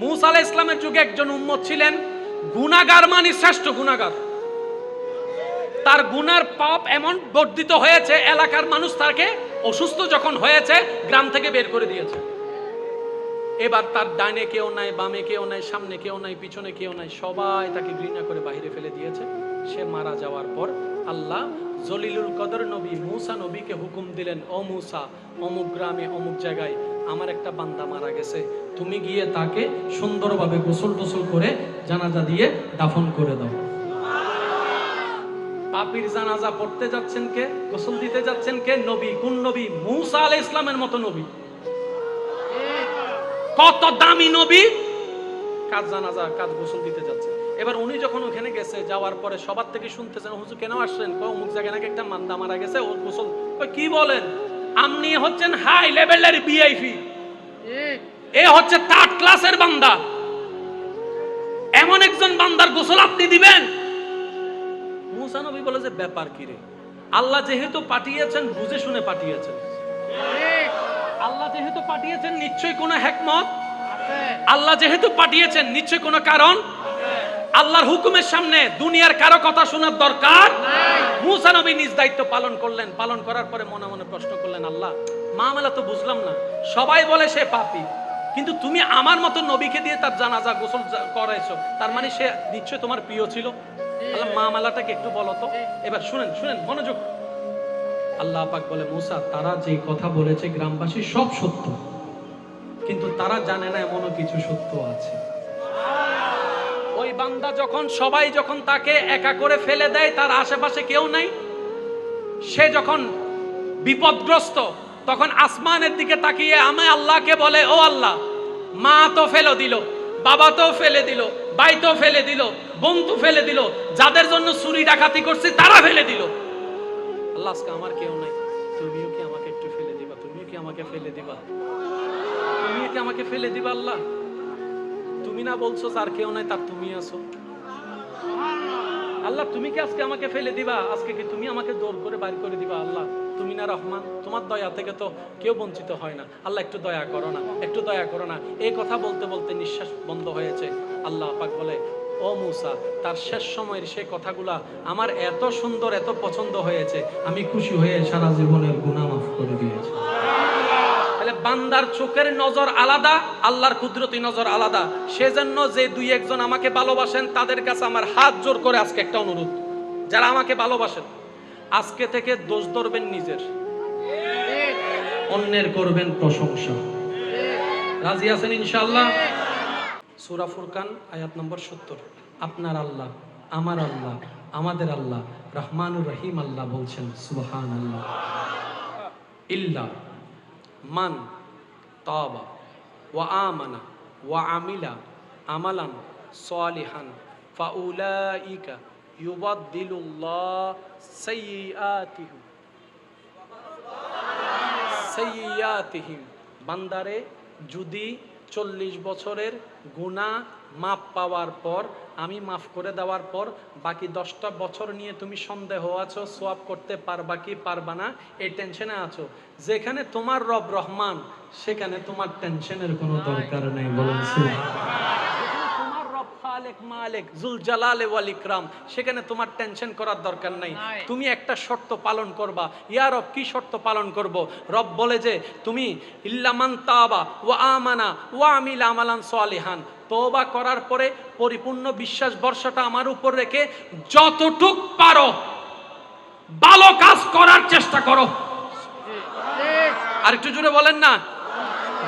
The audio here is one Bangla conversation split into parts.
মূসা আলাইহিস সালামের যুগে একজন উম্মত ছিলেন গুনাহগার, মানে শ্রেষ্ঠ গুনাহগার। তার গুনার পাপ এমন বর্ধিত হয়েছে, এলাকার মানুষ তাকে অসুস্থ যখন হয়েছে গ্রাম থেকে বের করে দিয়েছে। এবার তার ডানে কেউ নাই, বামে কেউ নাই, সামনে কেউ নাই, পিছনে কেউ নাই, সবাই তাকে ঘৃণা করে বাইরে ফেলে দিয়েছে। সে মারা যাওয়ার পর আল্লাহ জলিলুল কদর নবী মূসা নবীকে হুকুম দিলেন, ও মূসা, অমুক গ্রামে অমুক জায়গায় আমার একটা বান্দা মারা গেছে, তুমি গিয়ে তাকে সুন্দরভাবে গোসল টোসল করে জানাজা দিয়ে দাফন করে দাও। পাপীর জানাজা পড়তে যাচ্ছেন কে? গোসল দিতে যাচ্ছেন কে? নবী। কোন নবী? মূসা আলাইহিস সালামের মতো নবী। কত দামি নবী, কাজ জানাজা কাজ গোসল দিতে যাচ্ছে। এবার উনি যখন ওখানে গেছে, যাওয়ার পরে সবার থেকে শুনতেছেন, হুজুর কেন আসছেন? অমুক জায়গায় নাকি একটা বান্দা মারা গেছে, ওর গোসল। কি বলেন? আপনি হচ্ছেন হাই লেভেলের ভিআইপি, এ হচ্ছে থার্ড ক্লাসের বান্দা, এমন একজন বান্দার গোসল আপনি দিবেন? মূসা নবী বলে যে ব্যাপার কি রে, আল্লাহ যেহেতু পাঠিয়েছেন বুঝে শুনে পাঠিয়েছেন, আল্লাহ যেহেতু পাঠিয়েছেন নিশ্চয়ই কোনো হিকমত, আল্লাহ যেহেতু পাঠিয়েছেন নিশ্চয়ই কোনো কারণ। আল্লাহর হুকুমের সামনে দুনিয়ার কারো কথা শোনার দরকার নাই। মূসা নবী নিজ দায়িত্ব পালন করলেন। পালন করার পরে মনে মনে প্রশ্ন করলেন, আল্লাহ মামলা তো বুঝলাম না, সবাই বলে সে পাপী, কিন্তু তুমি আমার মতো নবীকে দিয়ে তার জানাজা গোসল করাইছো, তার মানে সে নিশ্চয় তোমার প্রিয় ছিল। আল্লাহ মামলাটাকে একটু বলো তো। এবার শুনেন শুনেন মনোযোগ। আল্লাহ পাক বলে, মূসা, তারা যে কথা বলেছে গ্রামবাসী সব সত্য, কিন্তু তারা জানে না এমনও কিছু সত্য আছে। ওই বান্দা যখন সবাই যখন তাকে একা করে ফেলে দেয়, তার আশেপাশে কেউ নাই, সে যখন বিপদগ্রস্ত, তখন আসমানের দিকে তাকিয়ে আমি আল্লাহকে বলে, ও আল্লাহ, মা তো ফেলে দিল, বাবা তো ফেলে দিল, ভাই তো ফেলে দিল, বন্ধু ফেলে দিল, যাদের জন্য চুরি ডাকাতি করছি তারা ফেলে দিল, আল্লাহ আজকে আমার কেউ নাই, তুমিও কি আমাকে একটু ফেলে দিবা? তুমিও কি আমাকে ফেলে দিবা? তুমিও কি আমাকে ফেলে দিবা? আল্লাহ তুমি না বলছো যার কেউ নাই তার তুমি আছো, আল্লাহ তুমি কি আজকে আমাকে ফেলে দিবা? আজকে কি তুমি আমাকে জোর করে বাইর করে দিবা? আল্লাহ তুমি না রহমান, তোমার দয়া থেকে তো কেউ বঞ্চিত হয় না, আল্লাহ একটু দয়া করো না, একটু দয়া করো না। এই কথা বলতে বলতে নিঃশ্বাস বন্ধ হয়েছে। আল্লাহ পাক বলে, ও মূসা, তার শেষ সময়ের সেই কথাগুলা আমার এত সুন্দর, এত পছন্দ হয়েছে, আমি খুশি হয়ে সারা জীবনের গুনাহ মাফ করে দিয়েছি। বান্দার চোখের নজর আলাদা, আল্লাহর কুদরতি নজর আলাদা। সেজন্য যে দুই একজন আমাকে ভালোবাসেন তাদের কাছে আমার হাত জোর করে আজকে একটা অনুরোধ, যারা আমাকে ভালোবাসেন আজকে থেকে দোষ ধরবেন নিজের, অন্যের করবেন প্রশংসা। রাজি আছেন ইনশাআল্লাহ? সূরা ফুরকান আয়াত নম্বর 70। আপনার আল্লাহ, আমার আল্লাহ, আমাদের আল্লাহ রহমানুর রহিম আল্লাহ বলছেন, সুবহানাল্লাহ, ইল্লা মান তাবা ওয়া আমানা ওয়া আমিলা আমালান সালিহান ফাউলাইকা ইউবাদদিলুল্লাহ সাইয়্যাতিহিম। বান্দারে যদি 40 বছরের গুনাহ মাফ পাওয়ার পর, আমি মাফ করে দেওয়ার পর বাকি 10টা বছর নিয়ে তুমি সন্দেহ আছো সোয়াব করতে পারবা কি পারবা না, এই টেনশনে আছো। যেখানে তোমার রব রহমান, সেখানে তোমার টেনশনের কোনো দরকার নেই। বলুন সুবহানাল্লাহ। তোমার রব খালেক মালিক জুল জালালে ওয়াল ইকরাম, সেখানে তোমার টেনশন করার দরকার নাই। তুমি একটা শর্ত পালন করবা। ইয়া রব, কি শর্ত পালন করব? রব বলে যে তুমি ইল্লা মান তাবা ওয়া আমানা ওয়া আমিলা আমালান সালিহান, তওবা করার পরে পরিপূর্ণ বিশ্বাস ভরসাটা আমার উপর রেখে যতটুক পারো ভালো কাজ করার চেষ্টা করো। আর একটু জোরে বলেন না,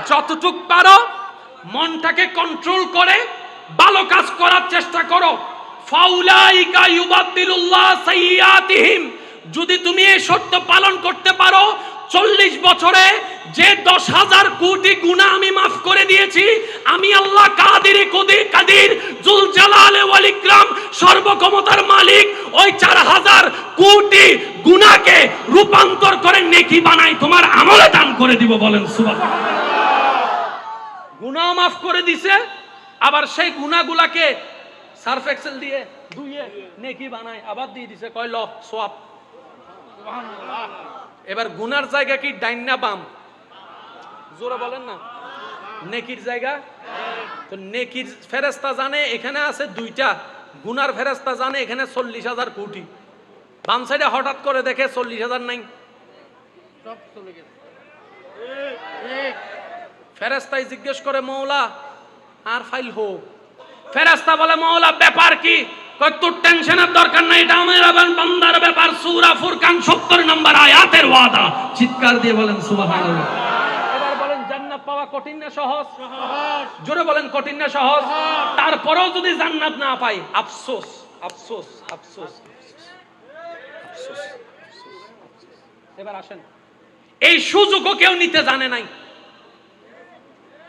যতটুক পারো মনটাকে কন্ট্রোল করে ভালো কাজ করার চেষ্টা করো। ফাউলাইকা ইউবাদদিলুল্লাহ সাইয়্যাতিহিম, যদি তুমি এই শর্ত পালন করতে পারো, 40 বছরে যে 10,000 কোটি গুনাহ আমি মাফ করে দিয়েছি, আমি আল্লাহ কাদির জুল জালালে ওয়াল ইকরাম, সর্বক্ষমতার মালিক, ওই 4,000 কোটি গুনাহকে রূপান্তর করে নেকি বানাই তোমার আমলে দান করে দিব। বলেন সুবহানাল্লাহ। গুনাহ মাফ করে দিছে, আবার সেই গুনাহগুলাকে সার্ফ এক্সেল দিয়ে ধুইয়ে নেকি বানায় আবার দিয়ে দিছে, কয় ল সওয়াব। সুবহানাল্লাহ। এবার গুনার জায়গা কি ডাইন না বাম? জোরে বলেন না। নেকির জায়গা তো নেকির ফেরেশতা জানে এখানে আছে 2টা, গুনার ফেরেশতা জানে এখানে 40,000 কোটি। বাম সাইডে হঠাৎ করে দেখে 40,000 নাই, সব চলে গেছে। ফেরেশতাই জিজ্ঞেস করে মওলা আর ফাইল হোক। ফেরেশতা বলে মওলা ব্যাপার কি? কই তোর টেনশনের দরকার নাই, এটা আমার বান্দার ব্যাপার। সূরা ফুরকান 70 নম্বর আয়াতের ওয়াদা। চিৎকার দিয়ে বলেন সুবহানাল্লাহ। এবার বলেন জান্নাত পাওয়া কঠিন না সহজ? সহজ। জোরে বলেন কঠিন না সহজ? তারপরেও যদি জান্নাত না পাই আফসোস আফসোস আফসোস আফসোস। এবার আসেন, এই সুযোগও কেউ নিতে জানে নাই।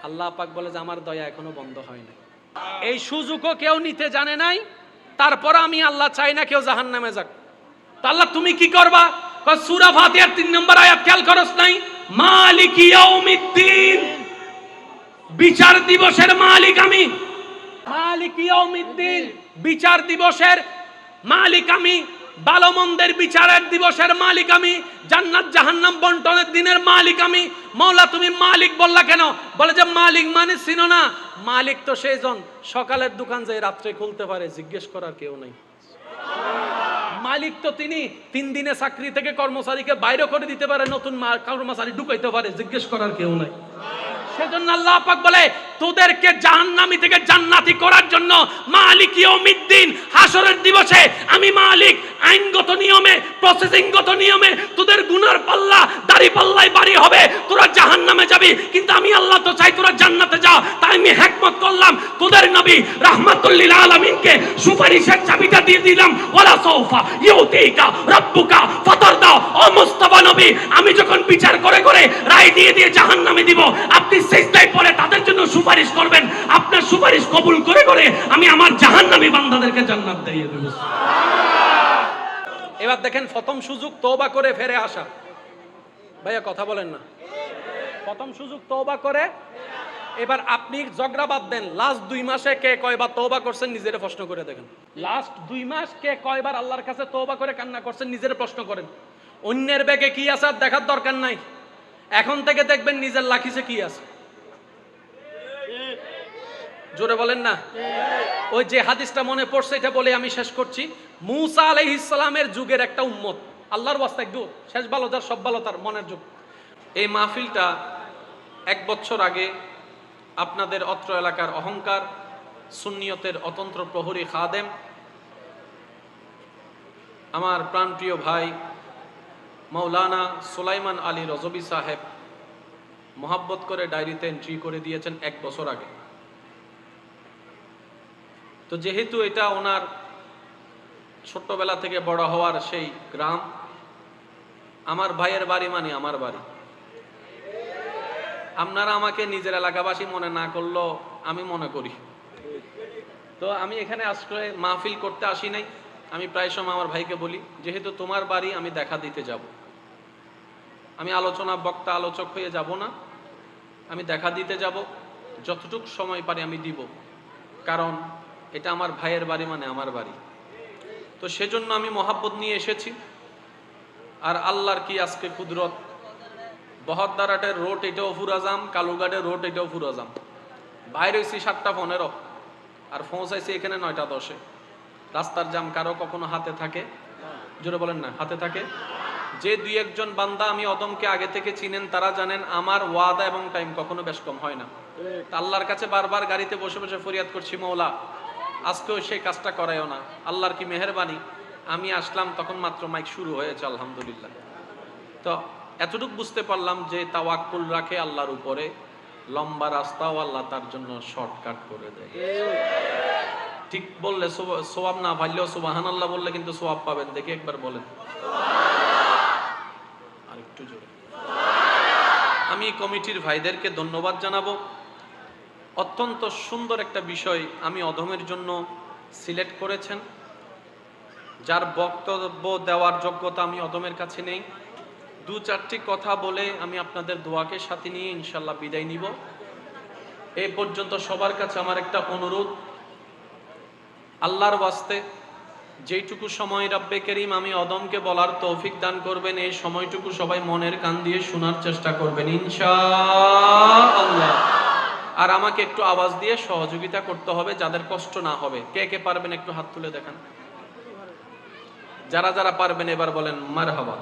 আল্লাহ পাক বলে যে আমার দয়া এখনো বন্ধ হয় নাই। এই সুযোগও কেউ নিতে জানে নাই, তারপর আমি আল্লাহ চাই না কেউ জাহান্নামে যাক। তো আল্লাহ তুমি কি করবা? সূরা ফাতিহার 3 নম্বর আয়াত খেয়াল করছ নাই? মালিক ইয়াউমিদ্দিন, বিচার দিবসের মালিক আমি। মালিক ইয়াউমিদ্দিন, বিচার দিবসের মালিক আমি। ভালো মন্দের বিচারের দিবসের মালিক আমি। জান্নাত জাহান্নাম বন্টনের দিনের মালিক আমি। মওলা তুমি মালিক বললা কেন? বলে যে মালিক মানে চিনো না? মালিক তো সেইজন সকালের দোকান যায় রাত্রে খুলতে পারে, জিজ্ঞেস করার কেউ নাই। মালিক তো তিনি 3 দিনে চাকরি থেকে কর্মচারীকে বাইরে করে দিতে পারে, নতুন কর্মচারী ঢুকাইতে পারে, জিজ্ঞেস করার কেউ নাই। সেজন্য আল্লাহ পাক বলে তোদেরকে জাহান্নামী থেকে জান্নাতি করার জন্য মালিক ইয়াউমিদ্দিন, হাসরের দিবসে আমি মালিক। আইনগত নিয়মে, প্রসেসিংগত নিয়মে তোদের গুনার পাল্লা দাড়ি পাল্লাই বাড়ি হবে, তোরা জাহান্নামে যাবি। কিন্তু আমি আল্লাহ তো চাই তোরা জান্নাতে যা। তাই আমি হিকমত করলাম তোদের নবী রাহমাতুল লিল আলামিনকে সুপারিশের চাবিটা দিয়ে দিলাম। ওয়ালা সাউফা ইউতিকা রাব্বুকা ফাতারদা। ও মুস্তাফা নবী, আমি যখন বিচার করে করে রায় দিয়ে দিয়ে জাহান্নামে দিব, আপনি সিজদায় পড়ে তাদের জন্য সুপারিশ করবেন। আপনার সুপারিশ কবুল করে করে আমি আমার জাহান্নামী বান্দাদেরকে জান্নাত দিয়ে দেব। এবার দেখেন প্রথম সুযোগ তওবা করে ফিরে আসা। ভাইয়া কথা বলেন না। প্রথম সুযোগ তওবা করে। এবার আপনি ঝগড়া বাদ দেন, লাস্ট 2 মাসে কে কয়বার তওবা করছেন নিজের প্রশ্ন করে দেখেন। লাস্ট 2 মাস কে কয়বার আল্লাহর কাছে তওবা করে কান্না করছেন নিজের প্রশ্ন করেন। অন্যের ব্যাগে কি আছে দেখার দরকার নাই, এখন থেকে দেখবেন নিজের লাখিসে কি আছে। জোরে বলেন না। ওই যে হাদিসটা মনে পড়ছে এটা বলে আমি শেষ করছি। মূসা আলাইহিস সালামের যুগের একটা উম্মত, আল্লাহর ওয়াস্তে একটু শেষ ভালো যার সব ভালো তার মনের যুগ। এই মাহফিলটা 1 বছর আগে আপনাদের অত্র এলাকার অহংকার সুন্নিয়তের অতন্ত্র প্রহরী খাদেম আমার প্রাণপ্রিয় ভাই মাওলানা সুলাইমান আলী রজবী সাহেব মোহাব্বত করে ডায়েরিতে এন্ট্রি করে দিয়েছেন 1 বছর আগে। তো যেহেতু এটা ওনার ছোট্টবেলা থেকে বড় হওয়ার সেই গ্রাম, আমার ভাইয়ের বাড়ি মানে আমার বাড়ি। আপনারা আমাকে নিজের এলাকাবাসী মনে না করলেও আমি মনে করি। তো আমি এখানে আজকে মাহফিল করতে আসি নাই। আমি প্রায় সময় আমার ভাইকে বলি, যেহেতু তোমার বাড়ি আমি দেখা দিতে যাব। আমি আলোচনা বক্তা আলোচক হয়ে যাব না, আমি দেখা দিতে যাব। যতটুকু সময় পারি আমি দিব, কারণ এটা আমার ভাইয়ের বাড়ি মানে আমার বাড়ি। তো সেজন্য আমি মহাব্বত নিয়ে এসেছি। আর আল্লাহর কি আজকে কুদরত, বহদ্দারাটের রোড এটাও ফুরাজাম, কালুঘাটের রোড এটাও ফুরাজাম। বাইরে হয়েছি 7:15 আর পৌঁছাইছি এখানে 9:10। রাস্তার জাম কারো কখনো হাতে থাকে? জোরে বলেন না, হাতে থাকে? যে 2-1 জন বান্দা আমি অদমকে আগে থেকে চিনেন তারা জানেন আমার ওয়াদা এবং টাইম কখনো বেশ কম হয় না। আল্লাহর কাছে বারবার গাড়িতে বসে বসে ফরিয়াদ করছি, মওলা আজকেও সেই কাজটা করায়ও না। আল্লাহর কি মেহেরবানি, আমি আসলাম তখন মাত্র মাইক শুরু হয়েছে আলহামদুলিল্লাহ। তো এতটুকু বুঝতে পারলাম যে তাওয়াক্কুল রাখে আল্লাহর উপরে, লম্বা রাস্তাও আল্লাহ তার জন্য শর্টকাট করে দেয়। ঠিক বললে সওয়াব না পাইলেও সুবহানাল্লাহ বললে কিন্তু সওয়াব পাবেন। দেখি একবার বলেন আরেকটু জোরে। আমি কমিটির ভাইদেরকে ধন্যবাদ জানাবো। অত্যন্ত সুন্দর একটা বিষয় আমি অধমের জন্য সিলেক্ট করেছেন, যার বক্তব্য দেওয়ার যোগ্যতা আমি অধমের কাছে নেই। 2-4টি কথা বলে আমি আপনাদের দোয়াকে সাথে নিয়ে ইনশাল্লাহ বিদায় নিব। এই পর্যন্ত সবার কাছে আমার একটা অনুরোধ, আল্লাহর ওয়াস্তে যেইটুকু সময় রব্বে করিম আমি অদমকে বলার তৌফিক দান করবেন, এই সময়টুকু সবাই মনের কান দিয়ে শোনার চেষ্টা করবেন ইনশাআল্লাহ। আর আমাকে একটু আওয়াজ দিয়ে সহযোগিতা করতে হবে, যাদের কষ্ট না হবে। কে কে পারবেন একটু হাত তুলে দেখান। যারা যারা পারবেন এবার বলেন মারহাবা।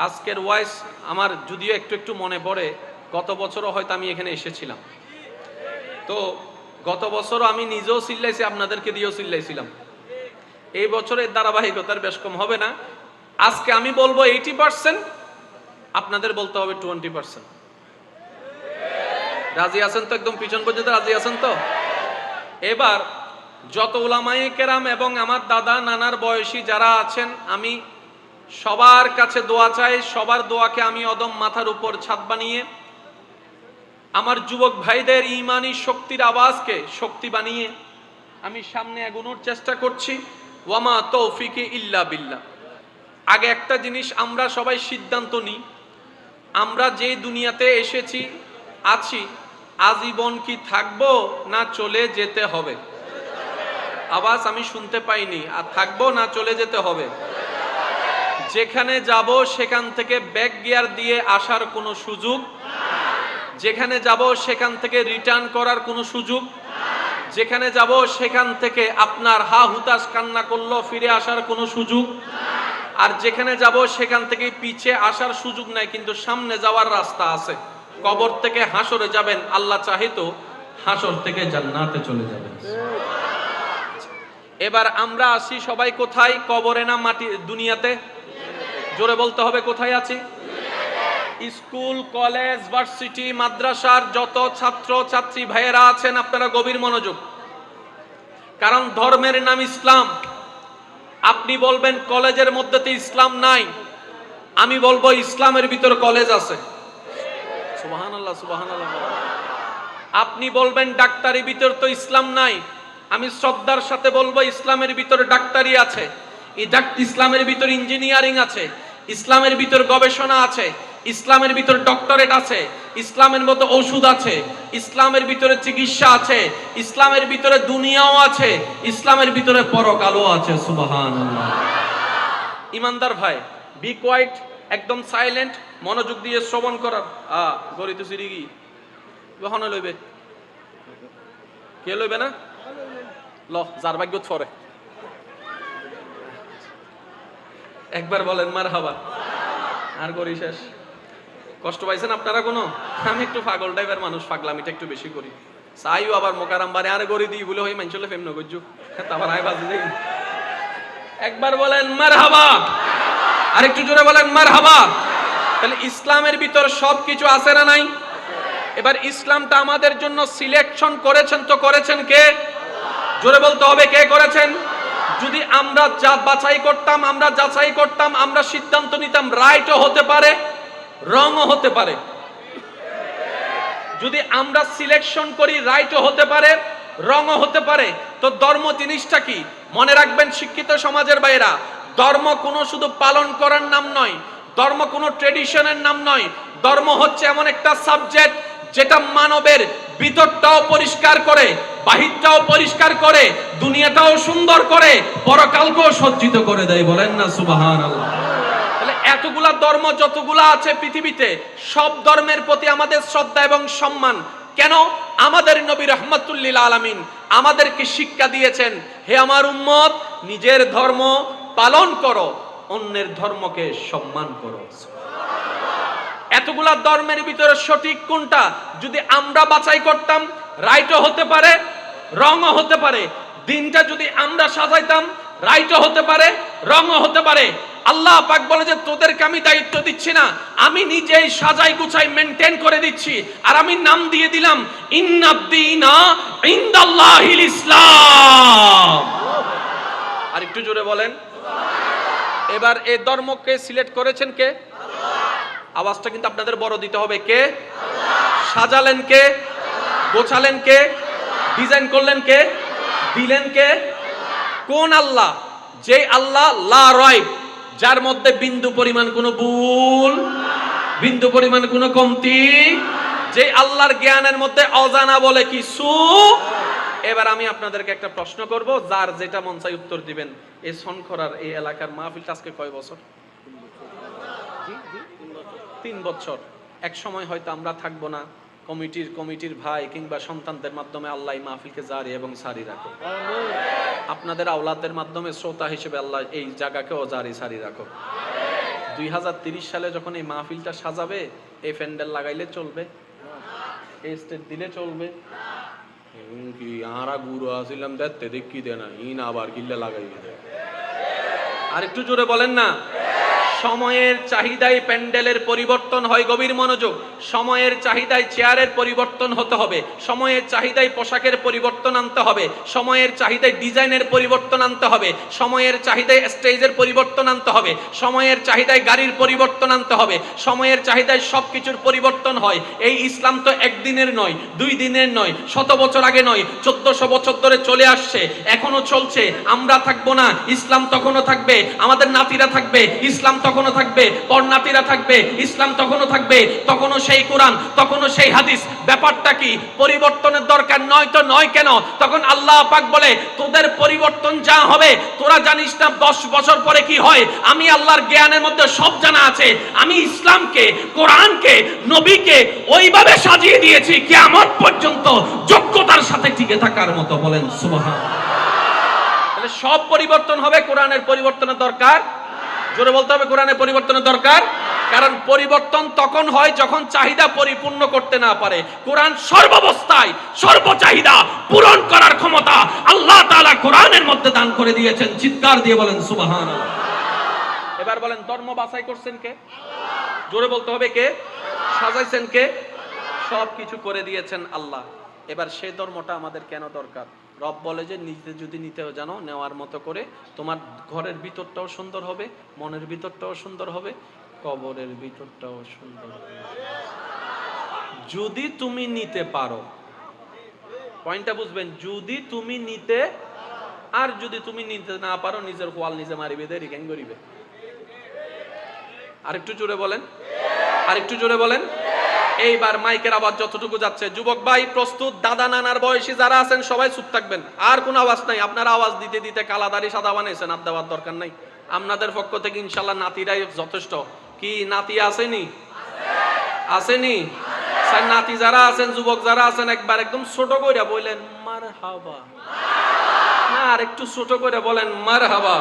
আজকের ওয়াইস আমার যদিও একটু একটু মনে পড়ে, গত বছরও হয়তো আমি এখানে এসেছিলাম। তো গত বছরও আমি নিজেও চিল্লাইছি, আপনাদেরকে দিয়েও চিল্লাইছিলাম। এই বছরের ধারাবাহিকতার বেশ কম হবে না। আজকে আমি বলবো 80%, আপনাদের বলতে হবে 20%। রাজি আছেন তো? একদম পিছন পর্যন্ত রাজি আছেন তো? এবার যত উলামায়ে কেরাম এবং আমার দাদা নানার বয়সী যারা আছেন, আমি সবার কাছে দোয়া চাই। সবার দোয়াকে আমি অদম মাথার উপর ছাদ বানিয়ে আমার যুবক ভাইদের ঈমানি শক্তির আওয়াজকে শক্তি বানিয়ে আমি সামনে এগোনোর চেষ্টা করছি। ওয়ামা তৌফিকি ইল্লা বিল্লাহ। আগে একটা জিনিস আমরা সবাই সিদ্ধান্ত নিই, আমরা যে দুনিয়াতে এসেছি আছি, আজীবন কি থাকবো না চলে যেতে হবে? আওয়াজ আমি শুনতে পাইনি। আর থাকবো না চলে যেতে হবে? যেখানে যাব সেখান থেকে ব্যাক গিয়ার দিয়ে আসার কোনো সুযোগ, যেখানে যাব সেখান থেকে রিটার্ন করার কোনো সুযোগ, যেখানে যাব সেখান থেকে আপনার হা হুতাশ কান্না করলো ফিরে আসার কোনো সুযোগ, আর যেখানে যাব সেখান থেকে পিছে আসার সুযোগ নাই, কিন্তু সামনে যাওয়ার রাস্তা আছে। কবর থেকে হাসরে যাবেন, আল্লাহ চাহে তো হাসর থেকে জান্নাতে চলে যাবেন। এবার আমরা আসি সবাই কোথায়? কবরে না মাটি দুনিয়াতে? জোরে বলতে হবে, কোথায় আছি? স্কুল, কলেজ, ভার্সিটি, মাদ্রাসার যত ছাত্র ছাত্রী ভাইয়েরা আছেন, আপনারা গভীর মনোযোগ। কারণ ধর্মের নাম ইসলাম। আপনি বলবেন কলেজের মধ্যে তো ইসলাম নাই, আমি বলবো ইসলামের ভিতর কলেজ আছে। সুবহানাল্লাহ, সুবহানাল্লাহ। আপনি বলবেন ডাক্তারির ভিতর তো ইসলাম নাই, আমি শ্রদ্ধার সাথে বলবো ইসলামের ভিতরে ডাক্তারি আছে, ইসলামের ভিতর ইঞ্জিনিয়ারিং আছে, ইসলামের ভিতর গবেষণা আছে, ইসলামের ভিতর ডক্টরেট আছে, ইসলামের মতো ওষুধ আছে, ইসলামের ভিতরে চিকিৎসা আছে, ইসলামের ভিতরে দুনিয়াও আছে, ইসলামের ভিতরে পরকালও আছে। সুবহানাল্লাহ। ইমানদার ভাই, বি কোয়াইট, একদম সাইলেন্ট, মনোযোগ দিয়ে শ্রবণ করার। গরিত সিরিগি কখন লইবে? কে লইবে না? ল, যার ভাগ্য ছড়ে। একবার বলেন মারহাবা। আর গরি শেষ। কষ্ট পাইছেন আপনারা কোনো? আমি একটু পাগল টাইপের মানুষ, পাগলামিটা একটু বেশি করি। চাইও আবার মোকারাম বারে আরে গরি দিই বলে হই মানছলে ফেম না গজ্জু, তারপর আয় বাজে যাই। একবার বলেন মারহাবা। আর একটু জোরে বলেন মারহাবা। তাহলে ইসলামের ভিতর সবকিছু আছে না নাই? এবার ইসলামটা আমাদের জন্য সিলেকশন করেছেন তো করেছেন কে? জোরে বলতে হবে, কে করেছেন? যদি আমরা যা বাছাই করতাম, আমরা যাচাই করতাম, আমরা সিদ্ধান্ত নিতাম, রাইটও হতে পারে, রংও হতে পারে। যদি আমরা সিলেকশন করি, রাইটও হতে পারে, রংও হতে পারে। তো ধর্ম জিনিসটা কি? মনে রাখবেন শিক্ষিত সমাজের বাইরা, ধর্ম কোনো শুধু পালন করার নাম নয়, ধর্ম কোনো ট্রেডিশনের নাম নয়। ধর্ম হচ্ছে এমন একটা সাবজেক্ট যেটা মানবের ভিতরটাও পরিষ্কার করে, বাহিরটাও পরিষ্কার করে, দুনিয়াটাও সুন্দর করে, পরকালকেও সজ্জিত করে দেয়। বলেন না সুবহানাল্লাহ। তাহলে এতগুলা ধর্ম যতগুলা আছে পৃথিবীতে, সব ধর্মের প্রতি আমাদের শ্রদ্ধা এবং সম্মান। কেন? আমাদের নবী রাহমাতুল লিল আলামিন আমাদেরকে শিক্ষা দিয়েছেন, হে আমার উম্মত, নিজের ধর্ম পালন করো, অন্যের ধর্মকে সম্মান করো। এতগুলা ধর্মের ভিতরে সঠিক কোনটা যদি আমরা বাছাই করতাম, রাইটও হতে পারে, রংও হতে পারে। দিনটা যদি আমরা সাজাইতাম, রাইটও হতে পারে, রংও হতে পারে। আল্লাহ পাক বলে যে তোদেরকে আমি দায়িত্ব দিচ্ছি না, আমি নিজেই সাজাই গুছাই মেনটেন করে দিচ্ছি। আর আমি নাম দিয়ে দিলাম ইন্নাদ-দীনা ইনদাল্লাহিল ইসলাম। আর একটু জোরে বলেন। এবার এই ধর্মকে সিলেক্ট করেছেন কে? আওয়াজটা কিন্তু আপনাদের বড় দিতে হবে। কে? সাজালেন কে? গোছালেন কে? ডিজাইন করলেন কে? দিলেন কে? কোন আল্লাহ? যে আল্লাহ লা রাইব, যার মধ্যে বিন্দু পরিমাণ কোনো ভুল, বিন্দু পরিমাণ কোনো কমতি, যে আল্লাহর জ্ঞানের মধ্যে অজানা বলে কিছু। এবার আমি আপনাদেরকে একটা প্রশ্ন করব, যার যেটা মন চাই উত্তর দিবেন। এই শঙ্করার এই এলাকার মাহফিলটা আজকে কয় বছর? 3 বছর। এক সময় হয়তো আমরা থাকবো না, কমিটির ভাই কিংবা সন্তানদের মাধ্যমে আল্লাহ এই মাহফিলকে জারি এবং সারি রাখো। আপনাদের আওলাদের মাধ্যমে শ্রোতা হিসেবে আল্লাহ এই জায়গাকেও জারি সারি রাখো। 2030 সালে যখন এই মাহফিলটা সাজাবে, এই প্যান্ডেল লাগাইলে চলবে, এই স্টেজ দিলে চলবে কি? আরা গুরু আসিলাম দেখতে দেখি দে না, ইন আবার কিল্লা লাগাইবে। আর একটু জোরে বলেন না। সময়ের চাহিদায় প্যান্ডেলের পরিবর্তন হয়, গভীর মনোযোগ। সময়ের চাহিদায় চেয়ারের পরিবর্তন হতে হবে, সময়ের চাহিদায় পোশাকের পরিবর্তন আনতে হবে, সময়ের চাহিদায় ডিজাইনের পরিবর্তন আনতে হবে, সময়ের চাহিদায় স্টেজের পরিবর্তন আনতে হবে, সময়ের চাহিদায় গাড়ির পরিবর্তন আনতে হবে, সময়ের চাহিদায় সবকিছুর পরিবর্তন হয়। এই ইসলাম তো একদিনের নয়, 2 দিনের নয়, 100 বছর আগে নয়, 1400 বছর ধরে চলে আসছে, এখনো চলছে। আমরা থাকবো না, ইসলাম তখনও থাকবে, আমাদের নাতিরা থাকবে, ইসলাম তখনও থাকবে, পরনাতিরা থাকবে, ইসলাম তখনও থাকবে, তখনও সেই কোরআন, তখনও সেই হাদিস। ব্যাপারটা কি? পরিবর্তনের দরকার নয় তো নয় কেন? তখন আল্লাহ পাক বলে, তোদের পরিবর্তন যা হবে তোরা জানিস না 10 বছর পরে কি হয়। আমি আল্লাহর জ্ঞানের মধ্যে সব জানা আছে। আমি ইসলামকে, কোরআনকে, নবীকে ওইভাবে সাজিয়ে দিয়েছি কিয়ামত পর্যন্ত যোগ্যতার সাথে টিকে থাকার মতো। বলেন সুবহানাল্লাহ। তাহলে সব পরিবর্তন হবে, কোরআনের পরিবর্তনের দরকার। জোরে বলতে হবে, কোরআনের পরিবর্তনের দরকার। কারণ পরিবর্তন তখন হয় যখন চাহিদা পরিপূর্ণ করতে না পারে। কোরআন সর্বাবস্থায় সর্বচাহিদা পূরণ করার ক্ষমতা আল্লাহ তাআলা কোরআনের মধ্যে দান করে দিয়েছেন। চিৎকার দিয়ে বলেন সুবহানাল্লাহ। এবার বলেন, ধর্ম বাছাই করছেন কে? জোরে বলতে হবে, কে? সাজাইছেন কে? সব কিছু করে দিয়েছেন আল্লাহ। এবার সেই ধর্মটা আমাদের কেন দরকার? রব বলে যে নিজে যদি নিতেও জানো, নেওয়ার মতো করে তোমার ঘরের ভিতরটাও সুন্দর হবে, মনের ভিতরটাও সুন্দর হবে, কবরের ভিতরটাও সুন্দর হবে যদি তুমি নিতে পারো। পয়েন্টটা বুঝবেন, যদি তুমি নিতে, আর যদি তুমি নিতে না পারো, নিজের ওয়াল নিজে মারিবে, দেরি কেন করিবে? আরেকটু জোরে বলেন, আরেকটু জোরে বলেন। এইবার মাইকের আওয়াজ যতটুকু যাচ্ছে, যুবক ভাই প্রস্তুত, দাদা নানার বয়সী যারা আছেন সবাই চুপ থাকবেন, আর কোনো আওয়াজ নাই। আপনারা আওয়াজ দিতে দিতে কালাদারি সাদা বানাইছেন, আর দেওয়ার দরকার নাই। আপনাদের পক্ষ থেকে ইনশাল্লাহ নাতিরাই যথেষ্ট। কি নাতি আসেনি? আসেনি? স্যার নাতি যারা আছেন, যুবক যারা আছেন, একবার একদম ছোট করে বললেন মারহাবা। না, আর একটু ছোট করে বলেন মারহাবা।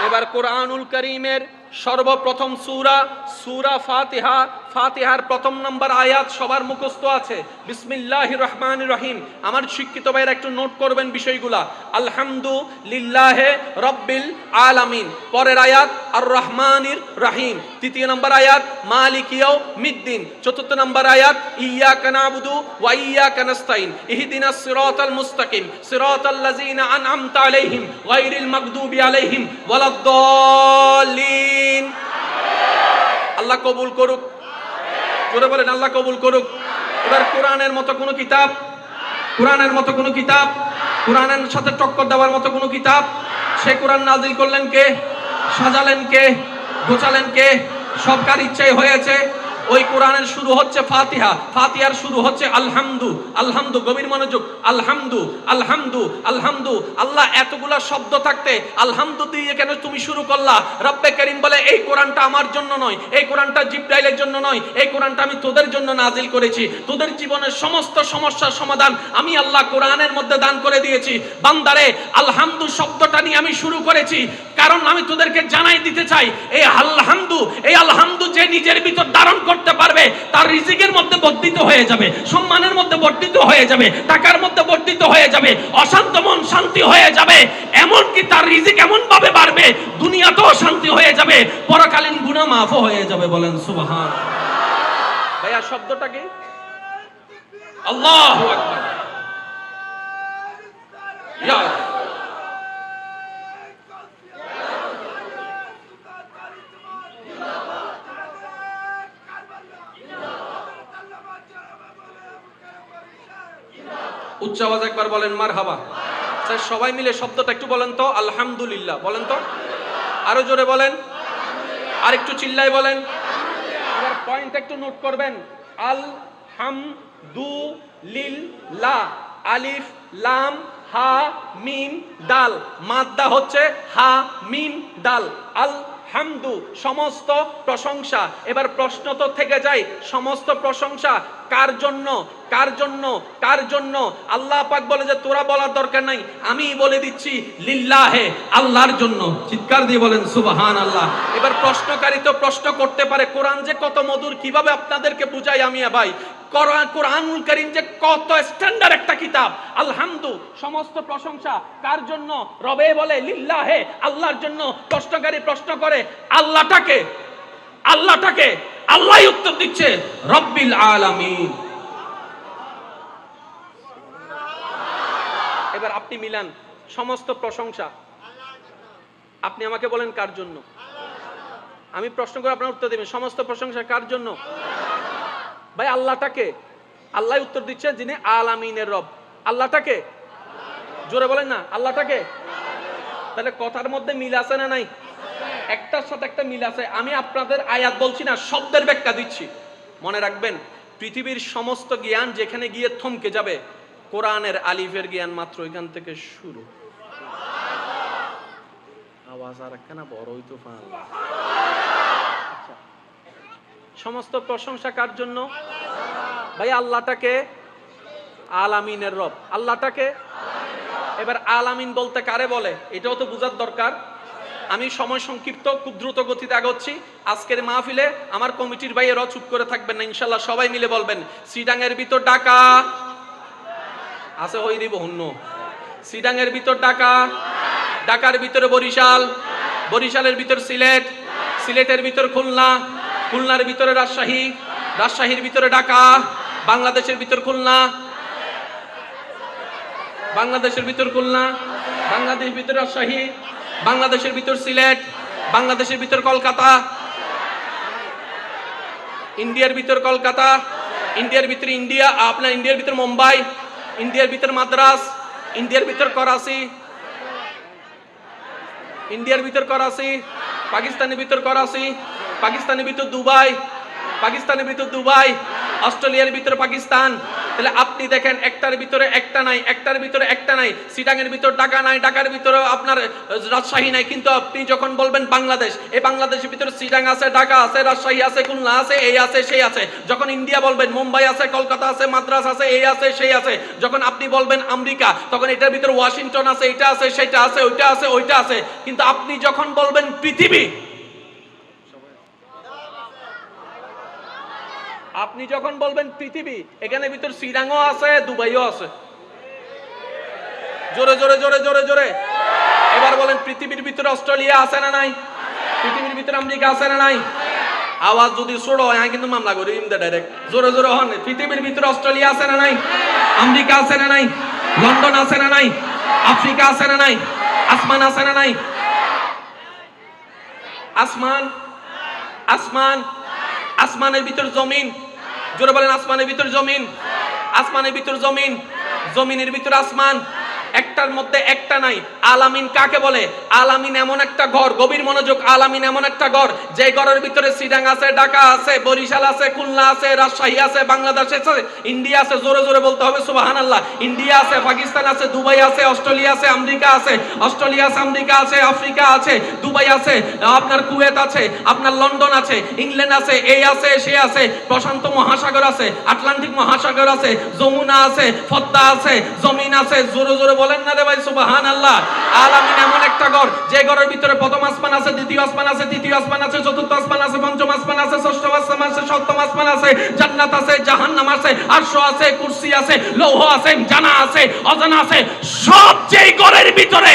এবার কোরআনুল কারীমের সর্বপ্রথম সূরা, সূরা ফাতিহা। ফাতিহার প্রথম নম্বর আয়াত সবার মুখস্থ আছে, বিসমিল্লাহির রহমানির রহিম। আমার শিক্ষিত ভাইরা একটু নোট করবেন বিষয়গুলা। আলহামদুলিল্লাহি রাব্বিল আলামিন। পরের আয়াত আর রহমানির রহিম। তৃতীয় নম্বর আয়াত মালিক ইয়াউমিদ্দিন। চতুর্থ নম্বর আয়াত ইয়্যাকা না'বুদু ওয়া ইয়্যাকা নাস্তাইন ইহদিনাস সিরাতাল মুস্তাকিম সিরাতাল লাযিনা আন'আমতা আলাইহিম গায়রিল মাগদুবি আলাইহিম ওয়ালাদ-দাল্লিন। আল্লাহ কবুল করুক। জোরে বলেন আল্লাহ কবুল করুক। এবার কোরআনের মতো কোনো কিতাব, কোরআনের মতো কোনো কিতাব, কোরআনের সাথে টক্কর দেওয়ার মতো কোনো কিতাব, সে কোরআন নাজিল করলেন কে? সাজালেন কে? গোছালেন কে? সব কার ইচ্ছায় হয়েছে। ওই কোরআনের শুরু হচ্ছে ফাতিহা, ফাতিহার শুরু হচ্ছে আলহামদু। আলহামদু, গভীর মনোযোগ। আলহামদু, আলহামদু, আলহামদু। আল্লাহ এতগুলা শব্দ থাকতে আলহামদু দিয়ে কেন তুমি শুরু করলা? রব্বে কারীম বলে, এই কোরআনটা আমার জন্য নয়, এই কোরআনটা জিবরাইলের জন্য নয়, এই কোরআনটা আমি তোদের জন্য নাজিল করেছি। তোদের জীবনের সমস্ত সমস্যার সমাধান আমি আল্লাহ কোরআনের মধ্যে দান করে দিয়েছি। বান্দারে, আলহামদু শব্দটা নিয়ে আমি শুরু করেছি কারণ আমি তোদেরকে জানাই দিতে চাই, এই আলহামদু, এই আলহামদু যে নিজের ভিতর ধারণ করতে পারবে, তার রিজিকের মধ্যে বর্ধিত হয়ে যাবে, সম্মানের মধ্যে বর্ধিত হয়ে যাবে, টাকার মধ্যে বর্ধিত হয়ে যাবে, অশান্ত মন শান্তি হয়ে যাবে, এমনকি তার রিজিক এমন ভাবে বাড়বে, দুনিয়াতেও শান্তি হয়ে যাবে, পরকালীন গুনাহ মাফও হয়ে যাবে। বলেন সুবহানাল্লাহ। ভাইয়া শব্দটা কি? আল্লাহু আকবার। ইয়া উচ্চ আওয়াজ একবার বলেন মারহাবা। স্যার সবাই মিলে শব্দটা একটু বলেন তো, আলহামদুলিল্লাহ বলেন তো, আরো জোরে বলেন, আর একটু চিল্লায় বলেন। এবার পয়েন্ট একটু নোট করবেন, আল হাম দু লিল্লাহ, আলিফ লাম হা মিম দাল, মাদ্দা হচ্ছে হা মিম দাল। আল হামদু, সমস্ত প্রশংসা। এবার প্রশ্ন তো থেকে যায়, সমস্ত প্রশংসা কার জন্য? কার জন্য? কার জন্য? আল্লাহ পাক বলে যে তোরা বলার দরকার নাই, আমি বলে দিচ্ছি, লিল্লাহে, আল্লাহর জন্য। চিৎকার দিয়ে বলেন সুবহানাল্লাহ। এবার প্রশ্নকারী তো প্রশ্ন করতে পারে, কোরআন যে কত মধুর, কিভাবে আপনাদেরকে বুঝাই আমি ভাই। কোরআনুল কারীম যে কত স্ট্যান্ডার্ড একটা কিতাব। আলহামদু, সমস্ত প্রশংসা কার জন্য? রবে বলে লিল্লাহে, আল্লাহর জন্য। প্রশ্নকারী প্রশ্ন করে আল্লাহটাকে, আল্লাহটাকে, আল্লাহই উত্তর দিচ্ছে রব্বিল আলামিন। এবার আপনি মিলান, সমস্ত প্রশংসা, আপনি আমাকে বলেন কার জন্য? আমি প্রশ্ন করে আপনার উত্তর দিবেন, সমস্ত প্রশংসা কার জন্য? ভাই আল্লাহটাকে, আল্লাহ উত্তর দিচ্ছে যিনি আলামিনের রব। আল্লাহটাকে জোরে বলেন না, আল্লাহটাকে। তাহলে কথার মধ্যে মিল আছে না নাই? একটার সাথে একটা মিল আছে। আমি আপনাদের আয়াত বলছি না, শব্দের ব্যাখ্যা দিচ্ছি। মনে রাখবেন, পৃথিবীর সমস্ত জ্ঞান যেখানে গিয়ে থমকে যাবে, কোরআনের আলিফের জ্ঞান মাত্র এখান থেকে শুরু। আওয়াজ আর একখানা বড়ই তুফান। সমস্ত প্রশংসা কার জন্য? ভাই আল্লাহটাকে, আলামিনের রব। আল্লাহটাকে, এবার আলামিন বলতে কারে বলে এটাও তো বোঝার দরকার। আমি সময় সংক্ষিপ্ত, খুব দ্রুত গতিতে আগাচ্ছি। আজকের মাহফিলে আমার কমিটির ভাইয়েরাও চুপ করে থাকবেন না, ইনশাল্লাহ সবাই মিলে বলবেন সিডাঙের ভিতর ঢাকা আছে, হই দিব হুন্ন। সিডাঙের ভিতর ঢাকা, ঢাকার ভিতরে বরিশাল, বরিশালের ভিতর সিলেট, সিলেটের ভিতর খুলনা, খুলনার ভিতরে রাজশাহী, রাজশাহীর ভিতরে ঢাকা, বাংলাদেশের ভিতর খুলনা, বাংলাদেশের ভিতর খুলনা, বাংলাদেশের ভিতর রাজশাহী, বাংলাদেশের ভিতর সিলেট, বাংলাদেশের ভিতর কলকাতা, ইন্ডিয়ার ভিতর কলকাতা, ইন্ডিয়ার ভিতর ইন্ডিয়া, আপনার ইন্ডিয়ার ভিতর মুম্বাই, ইন্ডিয়ার ভিতর মাদ্রাস, ইন্ডিয়ার ভিতর করাচি, ইন্ডিয়ার ভিতর করাচি, পাকিস্তানের ভিতর করাচি, পাকিস্তানের ভিতর দুবাই, পাকিস্তানের ভিতর দুবাই, অস্ট্রেলিয়ার ভিতরে পাকিস্তান। তাহলে আপনি দেখেন একটার ভিতরে একটা নাই, একটার ভিতরে একটা নাই। সিটাঙের ভিতর ঢাকা নাই, ঢাকার ভিতরে আপনার রাজশাহী নাই। কিন্তু আপনি যখন বলবেন বাংলাদেশ, এই বাংলাদেশের ভিতরে সিটাং আছে, ঢাকা আছে, রাজশাহী আছে, খুলনা আছে, এই আছে সেই আছে। যখন ইন্ডিয়া বলবেন মুম্বাই আছে, কলকাতা আছে, মাদ্রাস আছে, এই আছে সেই আছে। যখন আপনি বলবেন আমেরিকা, তখন এটার ভিতরে ওয়াশিংটন আছে, এটা আছে, সেটা আছে, ওইটা আছে, ওইটা আছে। কিন্তু আপনি যখন বলবেন পৃথিবী, আপনি যখন বলবেন পৃথিবী, এখানে ভিতর সিডাংও আছে, দুবাইও আছে। জোরে জোরে জোরে জোরে জোরে এবার বলেন পৃথিবীর ভিতরে অস্ট্রেলিয়া আছে না নাই? পৃথিবীর ভিতরে আমেরিকা আছে না নাই? আওয়াজ যদি ছোট হয় আমি কিন্তু মামলা করি ডাইরেক্ট। জোরে জোরে হন, পৃথিবীর ভিতরে অস্ট্রেলিয়া আছে না নাই? আমেরিকা আছে না নাই? লন্ডন আছে না নাই? আফ্রিকা আছে না নাই? আসমান আছে না নাই? আসমান, আসমান, আসমানের ভিতর জমিন। জোরে বলেন আসমানের ভিতর জমিন, আসমানের ভিতর জমিন, জমিনের ভিতর আসমান। একটার মধ্যে একটা নাই। আলামিন কাকে বলে? আলামিন এমন একটা ঘর, গভীর মনোযোগ। আলামিন এমন একটা ঘর যে ঘরের ভিতরে সিডাং আছে, ঢাকা আছে, বরিশাল আছে, খুলনা আছে, রাজশাহী আছে, বাংলাদেশ আছে, ইন্ডিয়া আছে। জোরে জোরে বলতে হবে সুবহানাল্লাহ। ইন্ডিয়া আছে, পাকিস্তান আছে, দুবাই আছে, অস্ট্রেলিয়া আছে, আমেরিকা আছে, অস্ট্রেলিয়া আছে, আমেরিকা আছে, আফ্রিকা আছে, দুবাই আছে, আপনার কুয়েত আছে, আপনার লন্ডন আছে, ইংল্যান্ড আছে, এই আছে সে আছে, প্রশান্ত মহাসাগর আছে, আটলান্টিক মহাসাগর আছে, যমুনা আছে, পদ্মা আছে, জমিন আছে। জোরে জোরে বলেন না রে ভাই সুবহানাল্লাহ। আলামিন এমন একটা ঘর যে ঘরের ভিতরে প্রথম আসমান আছে, দ্বিতীয় আসমান আছে, তৃতীয় আসমান আছে, চতুর্থ আসমান আছে, পঞ্চম আসমান আছে, ষষ্ঠ আসমান আছে, সপ্তম আসমান আছে, জান্নাত আছে, জাহান্নাম আছে, আরশ আছে, কুরসি আছে, লৌহ আছে, জানা আছে, অজানা আছে। সব যেই ঘরের ভিতরে,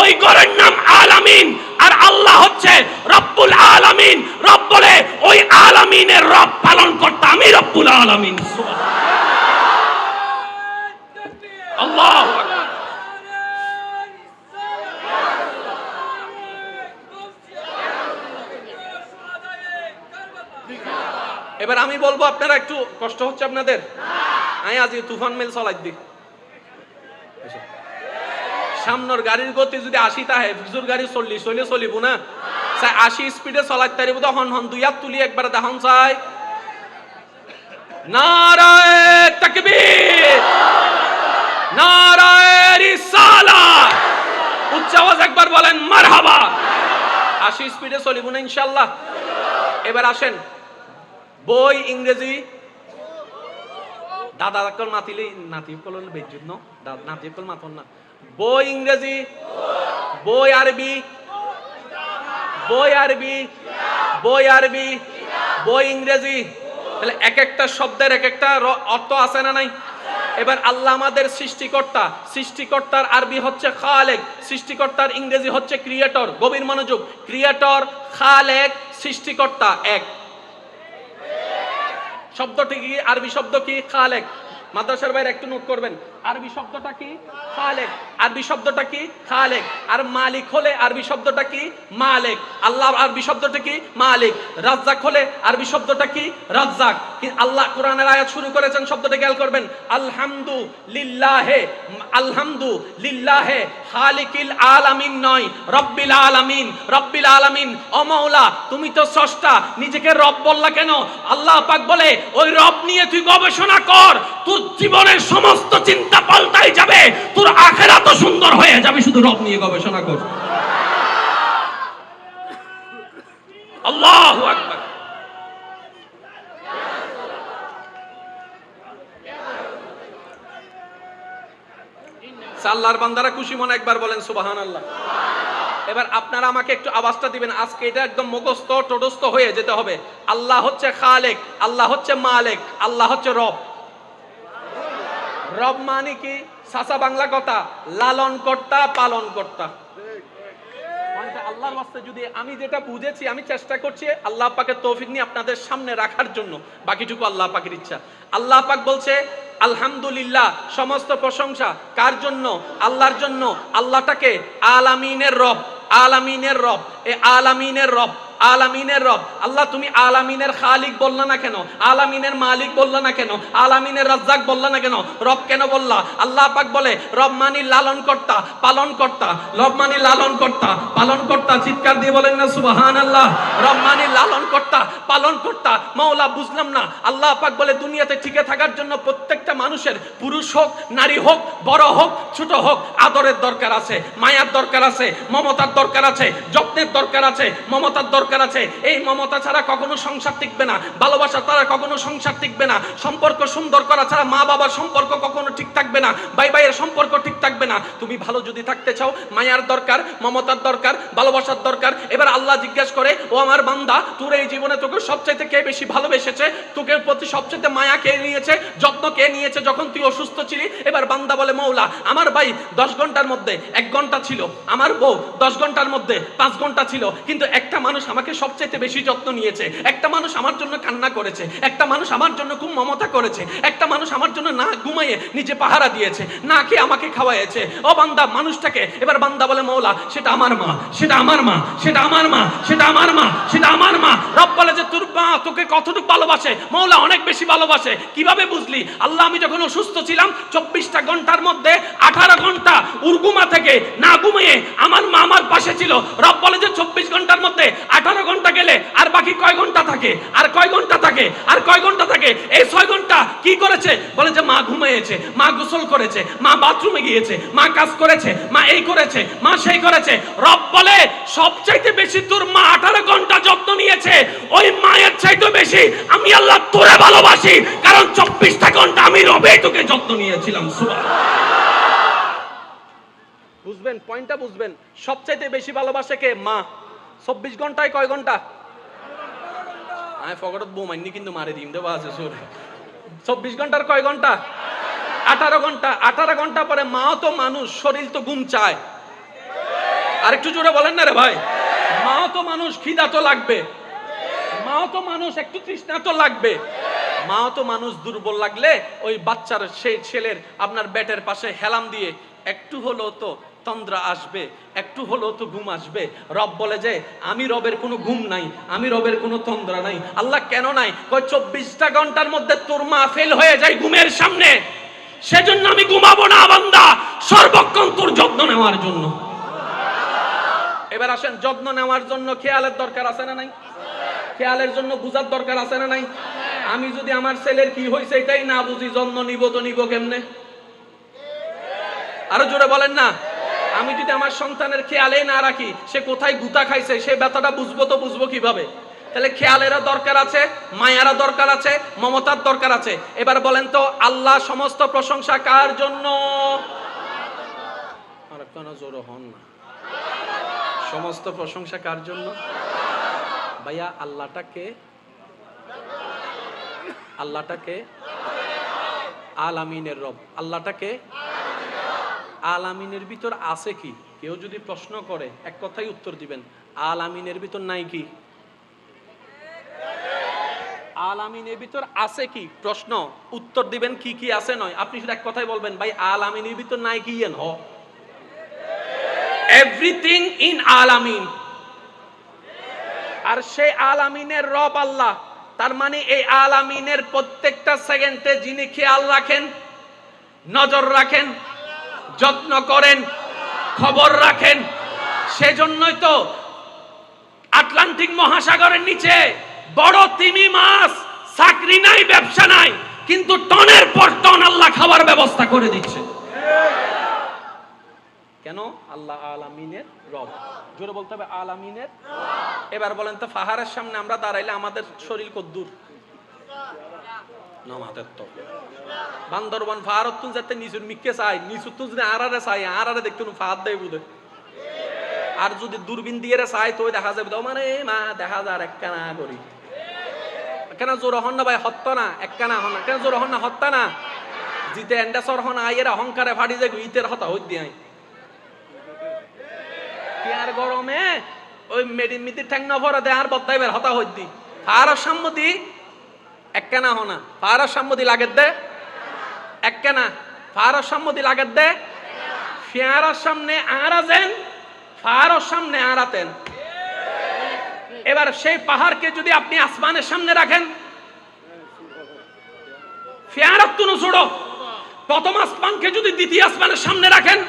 ওই ঘরের নাম আলামিন। আর আল্লাহ হচ্ছে রব্বুল আলামিন। রব বলে ওই আলামিনের রব পালন করতে আমি রব্বুল আলামিন। আল্লাহু আকবার। এবার আমি বলবো, আপনারা একটু কষ্ট হচ্ছে আপনাদের, আমি আজ তুফান মেল চলাই দি। সামনের গাড়ির গতি যদি 80 থাকে, ফিজুর গাড়ি 40 হইলে চলিব না। 80 স্পিডে চলাই তারিব তো হন হন দুই হাত তুলি একবার দেখান চাই। নারায়ে তাকবীর, নারায়ে রিসালাত। উচ্চ আওয়াজ একবার বলেন মারহাবা। 80 স্পিডে চলিব না ইনশাআল্লাহ। এবার আসেন, বই ইংরেজি দাদা কল মাতিলে নাতি কল বেজুত ন নাতি কল মাতন না। বই ইংরেজি, বই আরবি, বই আরবি, বই আরবি, বই ইংরেজি। তাহলে এক একটা শব্দের এক একটা অর্থ আছে না নাই? এবার আল্লাহ আমাদের সৃষ্টিকর্তা, সৃষ্টিকর্তার আরবি হচ্ছে খালেক, সৃষ্টিকর্তার ইংরেজি হচ্ছে ক্রিয়েটর। গভীর মনোযোগ, ক্রিয়েটর, খালেক, সৃষ্টিকর্তা এক। শব্দটি কি? আরবি শব্দ কি? খালেক। মাদ্রাসার বাইরে একটু নোট করবেন, আরবি শব্দটা কি? খালেক। আরবি শব্দটা কি? খালেক। আর মালিক হলে আরবি শব্দটা কি? মালিক। আল্লাহ আরবি শব্দটা কি? মালিক। রাজ্জাক হলে আরবি শব্দটা কি? রাজ্জাক। আল্লাহ কোরআনের আয়াত শুরু করেছেন, শব্দটা খেয়াল করবেন, আলহামদুলিল্লাহে, আলহামদুলিল্লাহে খালিকিল আলামিন নয়, রব্বিল আলামিন। রব্বিল আলামিন, ও মাওলা তুমি তো স্রষ্টা, নিজেকে রব বললা কেন? আল্লাহ পাক বলে ওই রব নিয়ে তুই গবেষণা কর, তোর জীবনের সমস্ত চিন্তা পাল্টাই যাবে, তোর আখিরাতও সুন্দর হয়ে যাবে, শুধু রব নিয়ে গবেষণা কর। আল্লাহু আকবার। আল্লাহর বান্দারা খুশি মনে একবার বলেন সুবহানাল্লাহ। এবার আপনারা আমাকে একটু আওয়াজটা দিবেন, আজকে এটা একদম মুখস্থ টোটস্থ হয়ে যেতে হবে। আল্লাহ হচ্ছে খালেক, আল্লাহ হচ্ছে মালিক, আল্লাহ হচ্ছে রব। রব মানে কি? সাসা বাংলা কথা, লালন কর্তা, পালন কর্তা। আল্লাহর ওয়াস্তে যদি আমি যেটা বুঝেছি, আমি চেষ্টা করছি আল্লাহ পাকের তৌফিক নিয়ে আপনাদের সামনে রাখার জন্য, বাকিটুকু আল্লাহ পাকের ইচ্ছা। আল্লাহ পাক বলছে আলহামদুলিল্লাহ, সমস্ত প্রশংসা কার জন্য? আল্লাহর জন্য। আল্লাহটাকে আলামিনের রব, আলামিনের রব, এ আলামিনের রব, আলামিনের রব। আল্লাহ তুমি আলামিনের খালিক বললা না কেন? আলামিনের মালিক বললা না কেন? আলামিনের রাজ্জাক বললা না কেন? রব কেন বললা? আল্লাহ পাক বলে রব মানি লালন কর্তা, পালন কর্তা। রব মানি লালন কর্তা, পালন কর্তা। চিৎকার দিয়ে বলেন না সুবহানাল্লাহ। রব মানি লালন কর্তা, পালন কর্তা। মাওলা বুঝলাম না। আল্লাহ পাক বলে দুনিয়াতে টিকে থাকার জন্য প্রত্যেকটা মানুষের, পুরুষ হোক নারী হোক, বড় হোক ছোট হোক, আদরের দরকার আছে, মায়ার দরকার আছে, মমতার দরকার আছে, যত্নের দরকার আছে, মমতার দরকার আছে। এই মমতা ছাড়া কখনো সংসার টিকবে না, ভালোবাসা ছাড়া কখনো সংসার টিকবে না, সম্পর্ক সুন্দর করা ছাড়া মা বাবার সম্পর্ক কখনো ঠিক থাকবে না, ভাই ভাইয়ের সম্পর্ক ঠিক থাকবে না। তুমি ভালো যদি থাকতে চাও, মায়ার দরকার, মমতার দরকার, ভালোবাসার দরকার। এবার আল্লাহ জিজ্ঞাসা করে, ও আমার বান্দা, তোর এই জীবনে তোকে সবচাইতে কে বেশি ভালোবেসেছে? তোকে প্রতি সবচাইতে মায়া কে নিয়েছে, যত্ন কে নিয়েছে যখন তুই অসুস্থ ছিলি? এবার বান্দা বলে, মওলা আমার ভাই 10 ঘন্টার মধ্যে 1 ঘন্টা ছিল, আমার বউ 10 ঘন্টার মধ্যে 5 ঘন্টা ছিল, কিন্তু একটা মানুষ আমাকে সবচেয়ে বেশি যত্ন নিয়েছে, একটা মানুষ আমার জন্য কান্না করেছে, একটা মানুষ আমার জন্য খুব মমতা করেছে, একটা মানুষ আমার জন্য না ঘুমাইয়ে নিজে পাহারা দিয়েছে, না খেয়ে আমাকে খাওয়াইছে। ও বান্দা মানুষটাকে। এবার বান্দা বলে, মওলা সেটা আমার মা, সেটা আমার মা, সেটা আমার মা, সেটা আমার মা, সেটা আমার মা। রব বলে যে তোর মা তোকে কতটুকু ভালোবাসে? মওলা অনেক বেশি ভালোবাসে। কিভাবে বুঝলি? আল্লাহ আমি যখন অসুস্থ ছিলাম 24টা ঘন্টার মধ্যে 18 ঘন্টা উর্গুমা থেকে না ঘুমিয়ে আমার মা আমার পাশে ছিল। রব বলে যে 24 ঘন্টার মধ্যে 18 ঘন্টা গেলে আর বাকি কয় ঘন্টা থাকে? আর কয় ঘন্টা থাকে? আর কয় ঘন্টা থাকে? এই 6 ঘন্টা কি করেছে? বলে যে মা ঘুমিয়েছে, মা গোসল করেছে, মা বাথরুমে গিয়েছে, মা কাজ করেছে, মা এই করেছে, মা সেই করেছে। রব বলে সবচাইতে বেশি তোর মা 18 ঘন্টা যত্ন নিয়েছে, ওই মায়ের চাইতে বেশি আমি আল্লাহ তোরে ভালোবাসি, কারণ 24টা ঘন্টা আমি রবে তোকে যত্ন নিয়েছিলাম। সুবহানাল্লাহ। বুঝবেন পয়েন্টটা, বুঝবেন। সবচাইতে বেশি ভালোবাসে কে? মা। 24 ঘন্টায় কয় ঘন্টা? আমি ফগরত বোমাইনি কিন্তু মারে দিম দেওয়া আছে সুর। 24 ঘন্টার কয় ঘন্টা? 18 ঘন্টা। 18 ঘন্টা পরে মাও তো মানুষ, শরীর তো ঘুম চায়। আর একটু জোরে বলেন না রে ভাই। মাও তো মানুষ, খিদা তো লাগবে। মাও তো মানুষ, একটু তৃষ্ণা তো লাগবে। মাও তো মানুষ, দুর্বল লাগলে ওই বাচ্চার সেই ছেলের আপনার বেটের পাশে হেলাম দিয়ে একটু হলো তো তন্দ্রা আসবে, একটু হলো তো ঘুম আসবে। রব বলে যে আমি রবের কোনো ঘুম নাই, আমি রবের কোনো তন্দ্রা নাই। আল্লাহ কেন নাই? কই 24টা ঘন্টার মধ্যে তোর মা ফেল হয়ে যায় ঘুমের সামনে, সেজন্য আমি ঘুমাবো না বান্দা, সর্বক্ষণ তোর যত্ন নেওয়ার জন্য। এবার আসেন, যত্ন নেওয়ার জন্য খেয়ালের দরকার আছে না নাই? খেয়ালের জন্য বুঝার দরকার আছে না নাই? আমি যদি আমার ছেলের কি হয়েছে এটাই না বুঝি, যত্ন নিব তো নিব কেমনে? আরো জোরে বলেন না। আমি যদি আমার সন্তানের খেয়ালে না রাখি সে কোথায় গুতা খাইছে সে ব্যথাটা বুঝবো তো বুঝবো কিভাবে? তাহলে খেয়ালেরও দরকার আছে, মায়ারও দরকার আছে, মমতার দরকার আছে। এবার বলেন তো আল্লাহ সমস্ত প্রশংসা কার জন্য? আর কেন জোরে হন না? সমস্ত প্রশংসা কার জন্য? ভাইয়া আল্লাহটাকে আলামিনের রব। আল্লাহটাকে আলামিনের ভিতর আছে কি? কেউ যদি প্রশ্ন করে এক কথাই উত্তর দিবেন, আলামিনের ভিতর নাই কি? আলামিনের ভিতর আছে কি? প্রশ্ন, উত্তর দিবেন কি কি আছে নয়। আপনি শুধু এক কথাই বলবেন, ভাই আলামিনের ভিতর নাই কি? এভরিথিং ইন আলামিন। আর সেই আলামিনের রব আল্লাহ। তার মানে এই আলামিনের প্রত্যেকটা সেকেন্ডে যিনি খেয়াল রাখেন, নজর রাখেন, যত্ন করেন, খবর রাখেন, সেজন্যই তো আটলান্টিক মহাসাগরের নিচে বড় তিমি মাছ, চাকরি নাই, ব্যবসা নাই, কিন্তু টনের পর টন আল্লাহ খাবার ব্যবস্থা করে দিচ্ছে। কেন? আল্লাহ আলামিনের রব। জোরে বলতে হবে আলামিনের। এবার বলেন তো পাহাড়ের সামনে আমরা দাঁড়াইলে আমাদের শরীর কদ্দূর? নামাতের তো বান্দরবান পাহাড় তুন যাতে নিচুর মিকে চাই, নিচুর তুন যদি আড়ারে চাই, আড়ারে দেখতে ফাহাদ দেয় বুঝে। আর যদি দূরবীন দিয়ে চাই তো দেখা যাবে মানে মা দেখা যায় একখানা করি। কেন জোর হন না ভাই? হত্যা না একখানা হন না। কেন জোর হন না? হত্যা না। জিতে এন্ডাসর হন আইয়ের অহংকারে ফাড়ি যায় ইতের হতা হই দিয়ে আর গরমে ওই মেডিন মিতি ঠ্যাং নভরা দে আর বদ্দাইবার হতা হই দি আর সম্মতি একখানা হনা পার সম্মতি লাগে দে একখানা পার সম্মতি লাগে দে ফিয়ারার সামনে আরাজেন ফারর সামনে আরাতেন। এবার সেই পাহাড়কে যদি আপনি আসমানের সামনে রাখেন, ফিয়ারাত তুনো ছোট। প্রথম আসমানকে যদি দ্বিতীয় আসমানের সামনে রাখেন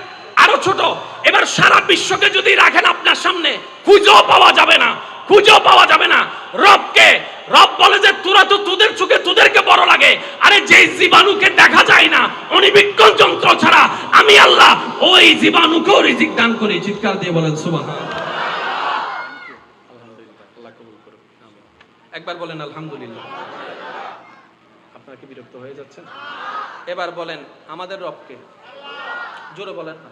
আরো ছোট। এবার সারা বিশ্বকে যদি রাখেন আপনার সামনে, খুঁজেও পাওয়া যাবে না, খুঁজেও পাওয়া যাবে না রবকে। রব বলে যে তোরা তো তোদের চোখে তোদেরকে বড় লাগে। আরে যেই জীবাণুকে দেখা যায় না অণুবীক্ষণ যন্ত্র ছাড়া, আমি আল্লাহ ওই জীবাণুকেও রিজিক দান করি। চিৎকার দিয়ে বলেন সুবহানাল্লাহ। আলহামদুলিল্লাহ, আল্লাহ কবুল করুন। একবার বলেন আলহামদুলিল্লাহ। আপনারা কি বিরক্ত হয়ে যাচ্ছেন? এবার বলেন আমাদের রবকে। জোরে বলেন না।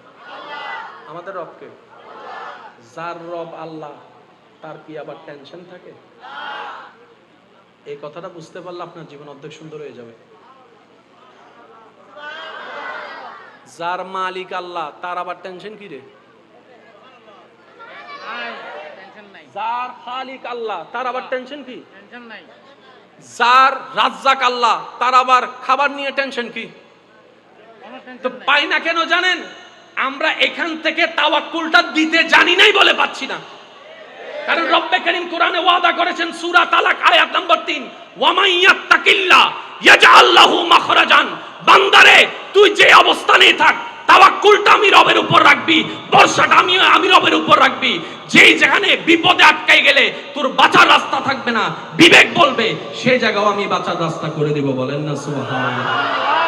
আমাদের রবকে। যার রব আল্লাহ তার কি আবার টেনশন থাকে? এই কথাটা বুঝতে পারলে আপনার জীবন অর্ধেক সুন্দর হয়ে যাবে। যার মালিক আল্লাহ তার আবার টেনশন কি রে? যার খালিক আল্লাহ তার আবার টেনশন কি? যার রাজ্জাক আল্লাহ তার আবার খাবার নিয়ে টেনশন কি? তো পাই না কেন জানেন? আমরা এখান থেকে তাওয়াক্কুলটা দিতে জানি নাই বলে পাচ্ছি না। কারণ রব্বে কারীম কোরআনে ওয়াদা করেছেন সূরা তালাক আয়াত নম্বর 3, ওয়া মান ইয়াত্তাকিল্লাহ ইয়াজআল লাহু মাখরাজান। বান্দারে তুই যে অবস্থানেই থাক, তাওয়াক্কুলটা আমি রবের উপর রাখবি, ভরসাটা আমি রবের উপর রাখবি। যেই যেখানে বিপদে আটকাই গেলে তোর বাঁচার রাস্তা থাকবে না, বিবেক বলবে সেই জায়গাও আমি বাঁচার রাস্তা করে দিব। বলেন না সুবহানাল্লাহ।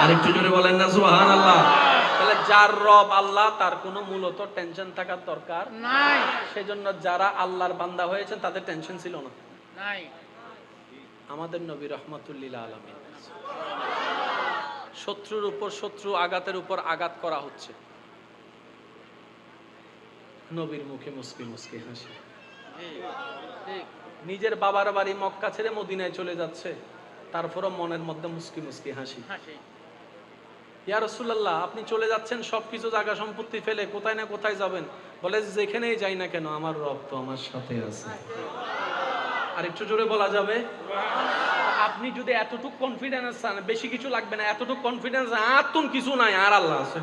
আরেকটু জোরে বলেন না সুবহানাল্লাহ। তাহলে যার রব আল্লাহ তার কোনো মূলত টেনশন থাকার দরকার নাই। সেজন্য যারা আল্লাহর বান্দা হয়েছেন তাদের টেনশন ছিল না। নাই। আমাদের নবী রাহমাতুল লিল আলামিন, শত্রুর উপর শত্রু, আঘাতের উপর আঘাত করা হচ্ছে, নবীর মুখে মুস্কি মুস্কি হাসি। নিজের বাবার বাড়ি মক্কা ছেড়ে মদিনায় চলে যাচ্ছে, তারপরও মনের মধ্যে মুস্কি মুস্কি হাসি। ইয়া রাসূলুল্লাহ, আপনি চলে যাচ্ছেন সবকিছু জায়গা সম্পত্তি ফেলে, কোথায় না কোথায় যাবেন? বলে যেখানেই যাই না কেন আমার রব তো আমার সাথে আছে। আর একটু জোরে বলা যাবে? আপনি যদি এতটুকু কনফিডেন্স চান, বেশি কিছু লাগবে না, এতটুকু কনফিডেন্স আর তুন কিছু নাই, আর আল্লাহ আছে।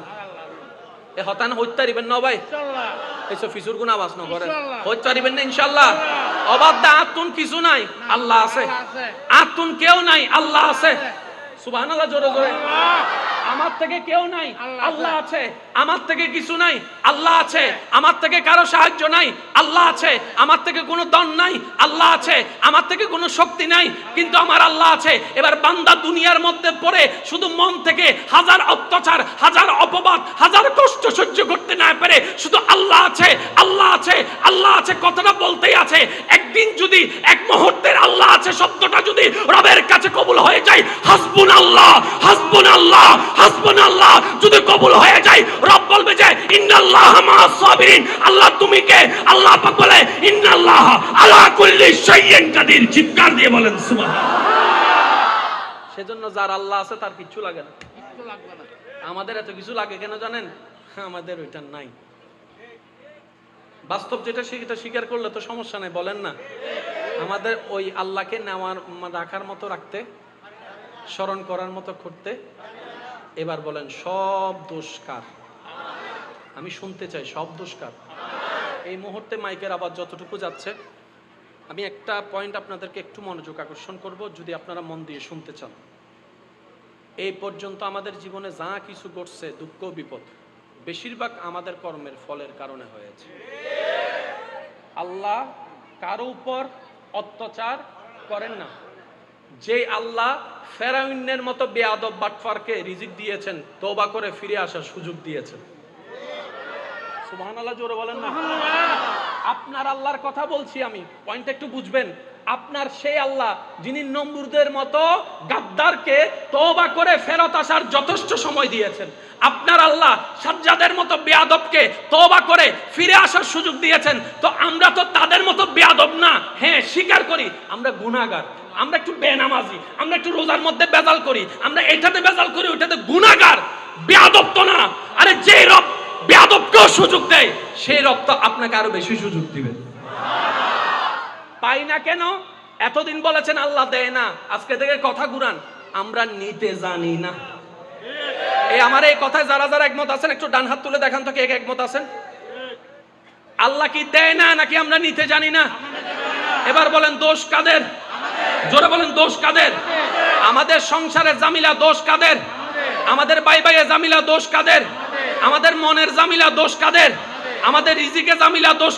এ হতান হইতে পারিবেন না ভাই? ইনশাআল্লাহ। এইসব ফিসুর গুনাহ বাস না করেন, হইতে পারিবেন না ইনশাআল্লাহ। অবাদ দা আতুন কিছু নাই, আল্লাহ আছে। আতুন কেউ নাই, আল্লাহ আছে। সুবহানাল্লাহ, জোরে জোরে। আমার থেকে কেউ নাই, আল্লাহ আছে। আমার থেকে কিছু নাই, আল্লাহ আছে। আমার থেকে কারো সাহায্য নাই, আল্লাহ আছে। আমার থেকে কোনো দন নাই, আল্লাহ আছে। আমার থেকে কোনো শক্তি নাই, কিন্তু আমার আল্লাহ আছে। এবার বান্দা দুনিয়ার মধ্যে পড়ে শুধু মন থেকে হাজার অত্যাচার, হাজার অপবাদ, হাজার কষ্ট সহ্য করতে না পারে, থাকে শুধু আল্লাহ আছে, আল্লাহ আছে, আল্লাহ আছে কথাটা বলতেই আছে। একদিন যদি এক মুহূর্তের আল্লাহ আছে শব্দটা যদি রবের কাছে কবুল হয়ে যায়, হাসবুনাল্লাহ হাসবুনাল্লাহ হাসবুনাল্লাহ যদি কবুল হয়ে যায়, রব বলবে যে ইন্নাল্লাহা মাআস সাবিরিন। আল্লাহ তুমি কে? আল্লাহ পাক বলে ইন্নাল্লাহা আলা কুল্লি শাইইন কাদির। চিৎকার দিয়ে বলেন সুবহানাল্লাহ। সেজন্য যার আল্লাহ আছে তার কিচ্ছু লাগে না, কিচ্ছু লাগবে না। আমাদের এত কিছু লাগে কেন জানেন? আমাদের ওইটা নাই। বাস্তব যেটা সেটা স্বীকার করলে তো সমস্যা নাই, বলেন না? আমাদের ওই আল্লাহকে নেওয়ার রাখার মতো রাখতে, স্মরণ করার মতো করতে। এবার বলেন সব দোষ কার? আমি শুনতে চাই সব দোষ কার? এই মুহূর্তে মাইকের আওয়াজ যতটুকু যাচ্ছে, আমি একটা পয়েন্ট আপনাদেরকে একটু মনোযোগ আকর্ষণ করব, যদি আপনারা মন দিয়ে শুনতে চান। এই পর্যন্ত আমাদের জীবনে যা কিছু ঘটছে, দুঃখ বিপদ, বেশিরভাগ আমাদের কর্মের ফলের কারণে হয়েছে। আল্লাহ কারো উপর অত্যাচার করেন না। যে আল্লাহ ফেরাউনের মতো বেয়াদব বাটফারকে রিজিক দিয়েছেন, তওবা করে ফিরে আসার সুযোগ দিয়েছেন। সুবহানাল্লাহ জোরে বলেন না? আপনার আল্লাহর কথা বলছি আমি, পয়েন্ট একটু বুঝবেন। আপনার সেই আল্লাহ যিনি নমরুদের মতো গাদ্দারকে তওবা করে ফেরত আসার যথেষ্ট সময় দিয়েছেন। আপনার আল্লাহ সাজ্জাদের মতো বেয়াদবকে তওবা করে ফিরে আসার সুযোগ দিয়েছেন। তো আমরা তো তাদের মতো বেয়াদব না। হ্যাঁ, স্বীকার করি আমরা গুনাহগার, আমরা একটু বেনামাজি, আমরা একটু রোজার মধ্যে বেজাল করি, আমরা এটাতে বেজাল করি, ওইটাতে গুনাহগার, বেয়াদব তো না। আরে যে রব বেয়াদবকেও সুযোগ দেয়, সেই রব তো আপনাকে আরো বেশি সুযোগ দিবে। পাই না কেন? এতদিন বলেছেন আল্লাহ দেয় না, আজকে থেকে কথা ঘুরান, আমরা নিতে জানি না। এই আমার এই কথায় যারা যারা একমত আছেন একটু ডান হাত তুলে দেখান তো কে কে একমত আছেন। আল্লাহ কি দেয় না নাকি আমরা নিতে জানি না? এবার বলেন দোষ কাদের? জোরে বলেন দোষ কাদের? আমাদের সংসারের জামিলা দোষ কাদের? আমাদের ভাই ভাইয়ে জামিলা দোষ কাদের? আমাদের মনের জামিলা দোষ কাদের? আমাদের রিজিকে জামিলা দোষ